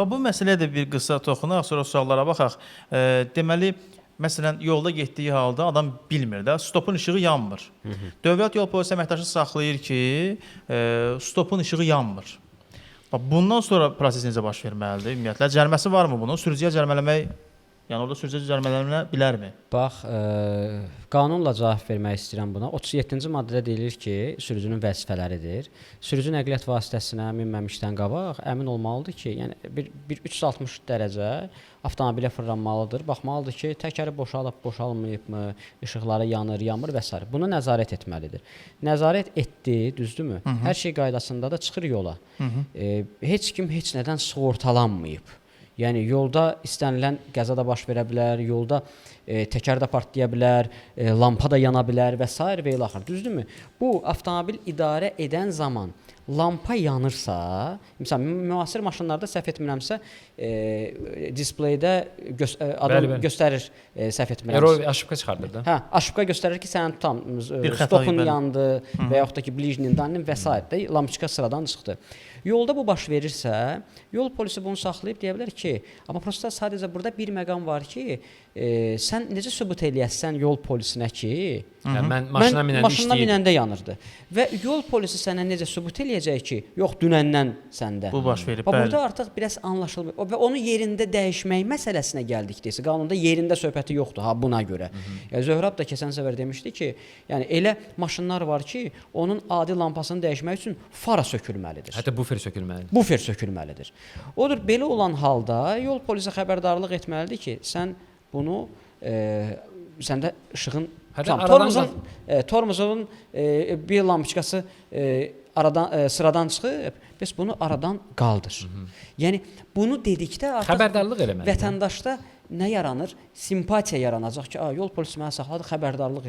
Bu məsələyə də bir qısa toxunaq, sonra suallara baxaq. Deməli, məsələn, yolda getdiyi halda adam bilmir də, stopun işığı yanmır. Dövlət yol polisi əməkdaşı saxlayır ki, stopun işığı yanmır. Bundan sonra proses necə baş verməlidir? Ümumiyyətlə, cəriməsi varmı bunun? Sürücüyə cərimələmək, yəni orada sürücüyə cərimələnə bilərmi? Bax, qanunla cavab vermək istəyirəm buna. 37-ci maddədə deyilir ki, sürücünün vəzifələridir. Sürücü nəqliyyat vasitəsinə minməmişdən qabaq əmin olmalıdır ki, yəni bir 360 dərəcə avtomobilə fırlanmalıdır. Baxmalıdır ki, təkəri boşalıb, boşalmayıbmı, işıqları yanır, yanmır və s. Buna nəzarət etməlidir. Nəzarət etdi, düzdürmü? Hər şey qaydasında da çıxır yola. Heç kim heç nədən sığortalanmayıb. Yəni yolda istənilən qəza da baş verə bilər, yolda təkər də partlaya bilər, lampa da yana bilər və s. və ilə axır. Düzdürmü? Bu avtomobil idarə edən zaman lampa yanırsa, məsələn, müasir maşınlarda səhv etmirəmsə, displeydə adam göstərir, səhv etmirəmsə. Aşıbqa çıxardır da. Hə, aşıbqa göstərir ki, sənin tam stopun yandı və yaxud da ki, blijnin, danin və s. də lampiçka sıradan çıxdı. Yolda bu baş verirsə, yol polisi bunu saxlayıb deyə bilər ki, amma prosta sadəcə burada bir məqam var ki, sən necə sübut eləyəsən yol polisinə ki, mən maşına minəndə yanırdı. Və yol polisi sənə necə sübut eləyəcək ki, yox, dünəndən səndə. Bu baş verib, bəli. Burada artıq biraz anlaşılmır. Və onu yerində dəyişmək məsələsinə gəldikdəsə, qanunda yerində söhbəti yoxdur, ha, buna görə. Zöhrab da keçən səfər demişdi ki, yəni elə maşınlar var ki, onun adi lampasını dəyişmək üçün fara sökülməlidir. Hətta bufer sökülməlidir. Bufer sökülməlidir. Odur, belə olan halda yol polisi xəbərdarlıq etməlidir ki, sən bunu səndə işığın tormozun bir lampiçkası sıradan çıxıb, bəs bunu aradan qaldır. Yəni bunu dedikdə artıq xəbərdarlıq eləməlidir. Vətəndaşda nə yaranır? Simpatiya yaranacaq ki, yol polisi mənə saxladı, xəbərdarlıq